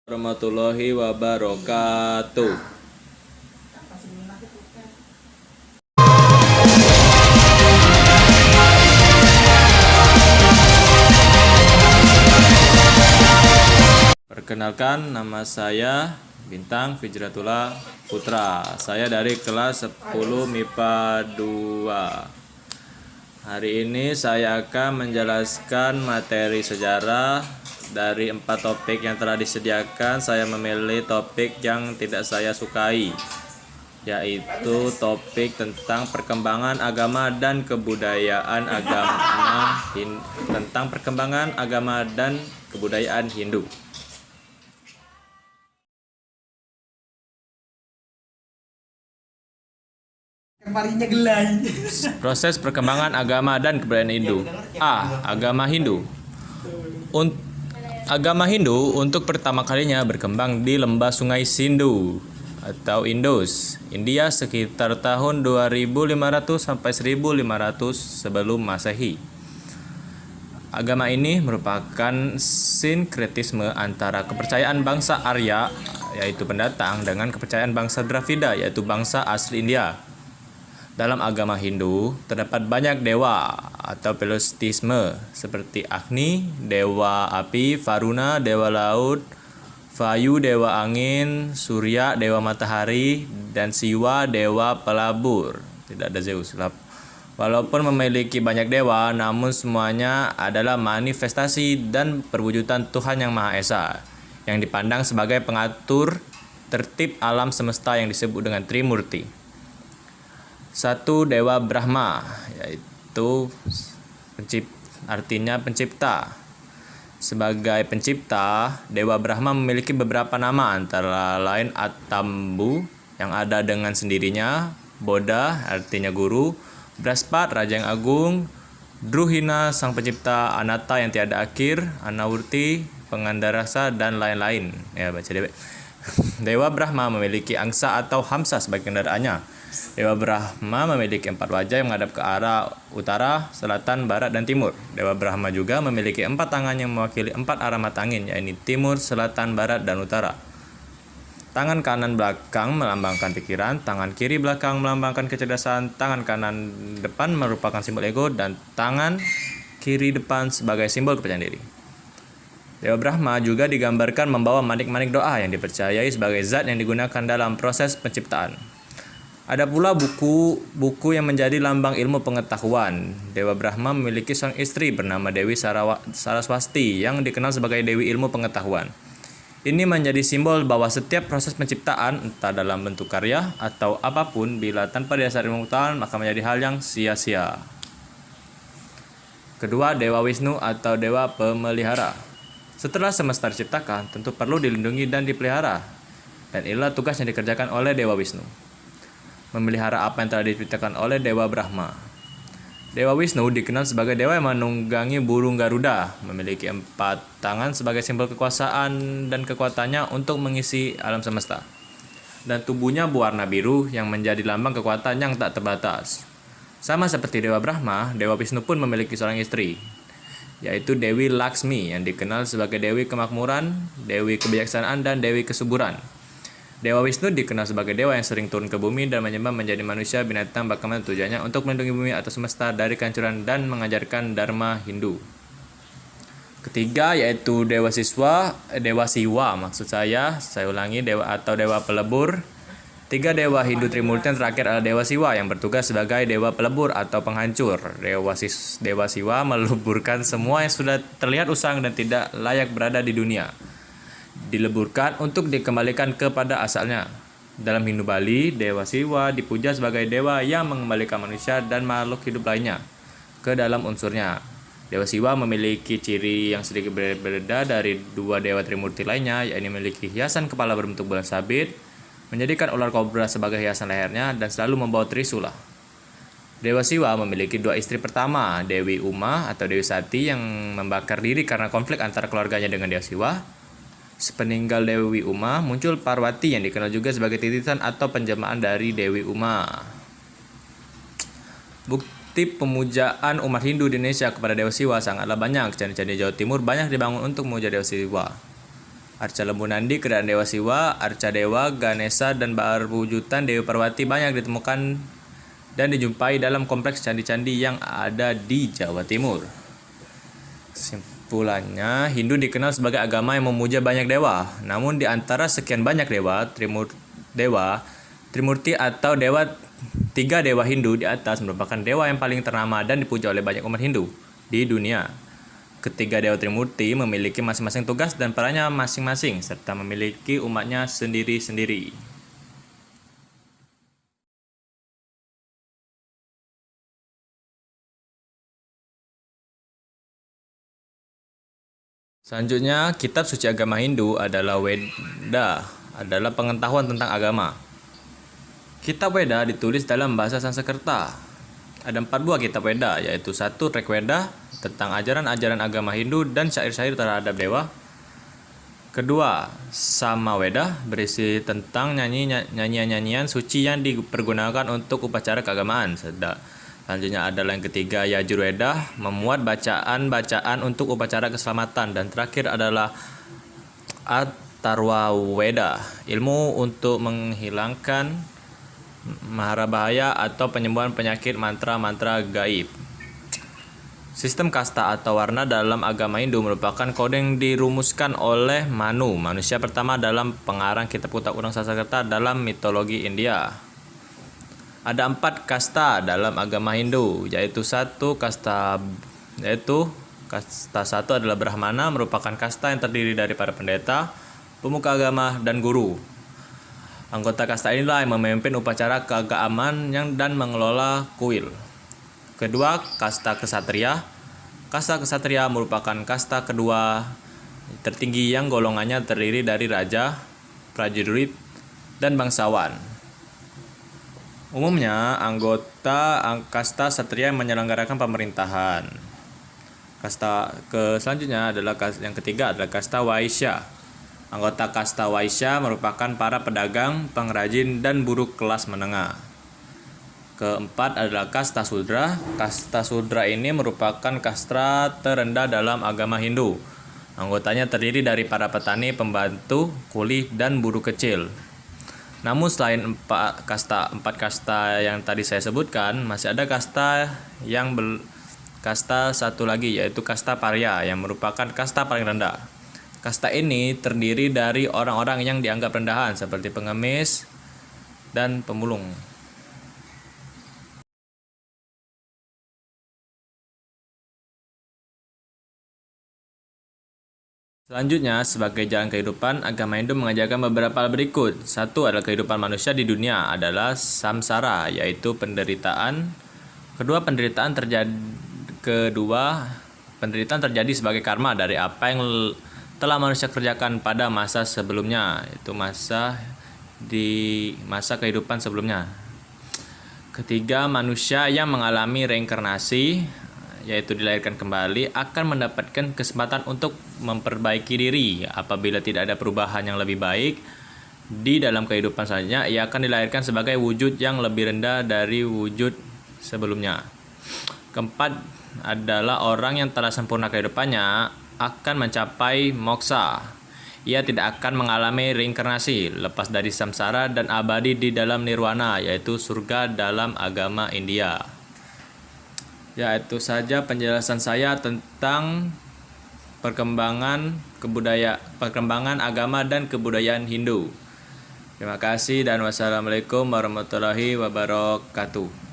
Warahmatullahi wabarakatuh. Perkenalkan, nama saya Bintang Fijratullah Putra. Saya dari kelas 10 MIPA 2. Hari ini saya akan menjelaskan materi sejarah. Dari 4 topik yang telah disediakan, saya memilih topik yang tidak saya sukai, yaitu topik tentang perkembangan agama dan kebudayaan Hindu. Kemarinnya gelai. Proses perkembangan agama dan kebudayaan Hindu. A. Agama Hindu. Agama Hindu untuk pertama kalinya berkembang di lembah Sungai Sindhu atau Indus, India sekitar tahun 2500 sampai 1500 sebelum Masehi. Agama ini merupakan sinkretisme antara kepercayaan bangsa Arya, yaitu pendatang, dengan kepercayaan bangsa Dravida, yaitu bangsa asli India. Dalam agama Hindu, terdapat banyak dewa atau polistisme seperti Agni, dewa api, Varuna, dewa laut, Vayu, dewa angin, Surya, dewa matahari, dan Siwa, dewa pelabur. Tidak ada Zeus. Walaupun memiliki banyak dewa, namun semuanya adalah manifestasi dan perwujudan Tuhan Yang Maha Esa, yang dipandang sebagai pengatur tertib alam semesta yang disebut dengan Trimurti. Satu, Dewa Brahma, yaitu artinya pencipta. Sebagai pencipta, Dewa Brahma memiliki beberapa nama, antara lain Atambu yang ada dengan sendirinya, Boda artinya guru, Braspat raja yang agung, Druhina sang pencipta, Anata yang tiada akhir, Anawurti pengandarasa, dan lain-lain. Ya, baca deh. Dewa Brahma memiliki angsa atau hamsa sebagai kendaraannya. Dewa Brahma memiliki 4 wajah yang menghadap ke arah utara, selatan, barat, dan timur. Dewa Brahma juga memiliki 4 tangan yang mewakili 4 arah mata angin, yaitu timur, selatan, barat, dan utara. Tangan kanan belakang melambangkan pikiran, tangan kiri belakang melambangkan kecerdasan, tangan kanan depan merupakan simbol ego, dan tangan kiri depan sebagai simbol kepercayaan diri. Dewa Brahma juga digambarkan membawa manik-manik doa yang dipercayai sebagai zat yang digunakan dalam proses penciptaan. Ada pula buku yang menjadi lambang ilmu pengetahuan. Dewa Brahma memiliki seorang istri bernama Dewi Saraswati yang dikenal sebagai Dewi Ilmu Pengetahuan. Ini menjadi simbol bahwa setiap proses penciptaan, entah dalam bentuk karya atau apapun, bila tanpa dasar ilmu pengetahuan maka menjadi hal yang sia-sia. Kedua, Dewa Wisnu atau Dewa Pemelihara. Setelah semesta diciptakan, tentu perlu dilindungi dan dipelihara. Dan inilah tugas yang dikerjakan oleh Dewa Wisnu, memelihara apa yang telah diciptakan oleh Dewa Brahma. Dewa Wisnu dikenal sebagai dewa yang menunggangi burung Garuda, memiliki 4 tangan sebagai simbol kekuasaan dan kekuatannya untuk mengisi alam semesta. Dan tubuhnya berwarna biru yang menjadi lambang kekuatan yang tak terbatas. Sama seperti Dewa Brahma, Dewa Wisnu pun memiliki seorang istri, yaitu Dewi Laksmi yang dikenal sebagai Dewi Kemakmuran, Dewi Kebijaksanaan, dan Dewi Kesuburan. Dewa Wisnu dikenal sebagai dewa yang sering turun ke bumi dan menyembah menjadi manusia binatang, bagaimana tujuannya untuk melindungi bumi atau semesta dari kehancuran dan mengajarkan dharma Hindu. Ketiga, yaitu Dewa Siwa maksud saya ulangi, dewa atau dewa pelebur. 3 dewa Hindu Trimurti yang terakhir adalah Dewa Siwa yang bertugas sebagai dewa pelebur atau penghancur. Dewa Siwa meleburkan semua yang sudah terlihat usang dan tidak layak berada di dunia, dileburkan untuk dikembalikan kepada asalnya. Dalam Hindu Bali, Dewa Siwa dipuja sebagai dewa yang mengembalikan manusia dan makhluk hidup lainnya ke dalam unsurnya. Dewa Siwa memiliki ciri yang sedikit berbeda dari 2 dewa Trimurti lainnya, yaitu memiliki hiasan kepala berbentuk bulan sabit, menjadikan ular kobra sebagai hiasan lehernya, dan selalu membawa trisula. Dewa Siwa memiliki 2 istri pertama, Dewi Uma atau Dewi Sati yang membakar diri karena konflik antara keluarganya dengan Dewa Siwa. Sepeninggal Dewi Uma, muncul Parwati yang dikenal juga sebagai titisan atau penjelmaan dari Dewi Uma. Bukti pemujaan umat Hindu di Indonesia kepada Dewa Siwa sangatlah banyak. Candi-candi Jawa Timur banyak dibangun untuk memuja Dewa Siwa. Arca Lembu Nandi, kerajaan Dewa Siwa, Arca Dewa, Ganesha, dan perwujudan Dewi Parwati banyak ditemukan dan dijumpai dalam kompleks candi-candi yang ada di Jawa Timur. Kesimpulannya, Hindu dikenal sebagai agama yang memuja banyak dewa. Namun di antara sekian banyak dewa, Trimurti atau tiga dewa Hindu di atas merupakan dewa yang paling ternama dan dipuja oleh banyak umat Hindu di dunia. Ketiga dewa Trimurti memiliki masing-masing tugas dan perannya masing-masing, serta memiliki umatnya sendiri-sendiri. Selanjutnya, kitab suci agama Hindu adalah Weda, adalah pengetahuan tentang agama. Kitab Weda ditulis dalam bahasa Sanskerta. Ada 4 buah kitab Weda, yaitu 1. Rigveda tentang ajaran-ajaran agama Hindu dan syair-syair terhadap dewa. Kedua, Samaweda berisi tentang nyanyian-nyanyian suci yang dipergunakan untuk upacara keagamaan. Selanjutnya adalah yang ketiga, Yajurveda, memuat bacaan-bacaan untuk upacara keselamatan. Dan terakhir adalah Atharva Veda, ilmu untuk menghilangkan mahara bahaya atau penyembuhan penyakit mantra-mantra gaib. Sistem kasta atau warna dalam agama Hindu merupakan kode yang dirumuskan oleh Manu, manusia pertama dalam pengarang kitab Kitab Kuning Sanskerta dalam mitologi India. Ada 4 kasta dalam agama Hindu, yaitu kasta 1 adalah Brahmana, merupakan kasta yang terdiri dari para pendeta, pemuka agama, dan guru. Anggota kasta inilah yang memimpin upacara keagamaan dan mengelola kuil. Kedua, kasta kesatria. Kasta kesatria merupakan kasta kedua tertinggi yang golongannya terdiri dari raja, prajurit, dan bangsawan. Umumnya, anggota kasta satria yang menyelenggarakan pemerintahan. Selanjutnya adalah yang ketiga adalah kasta Vaisya. Anggota kasta Vaisya merupakan para pedagang, pengrajin, dan buruh kelas menengah. Keempat adalah kasta Sudra. Kasta Sudra ini merupakan kasta terendah dalam agama Hindu. Anggotanya terdiri dari para petani, pembantu, kuli, dan buruh kecil. Namun selain 4 kasta yang tadi saya sebutkan, masih ada kasta satu lagi, yaitu kasta Parya, yang merupakan kasta paling rendah. Kasta ini terdiri dari orang-orang yang dianggap rendahan seperti pengemis dan pemulung. Selanjutnya, sebagai jalan kehidupan, agama Hindu mengajarkan beberapa hal berikut. 1 adalah kehidupan manusia di dunia adalah samsara, yaitu penderitaan. Kedua, penderitaan terjadi sebagai karma dari apa yang telah manusia kerjakan pada masa sebelumnya, itu masa kehidupan sebelumnya. Ketiga, manusia yang mengalami reinkarnasi, yaitu dilahirkan kembali, akan mendapatkan kesempatan untuk memperbaiki diri. Apabila tidak ada perubahan yang lebih baik di dalam kehidupan selanjutnya, ia akan dilahirkan sebagai wujud yang lebih rendah dari wujud sebelumnya. Keempat adalah orang yang telah sempurna kehidupannya akan mencapai moksa. Ia tidak akan mengalami reinkarnasi, lepas dari samsara, dan abadi di dalam nirwana, yaitu surga dalam agama India. Ya, itu saja penjelasan saya tentang perkembangan agama dan kebudayaan Hindu. Terima kasih dan wassalamualaikum warahmatullahi wabarakatuh.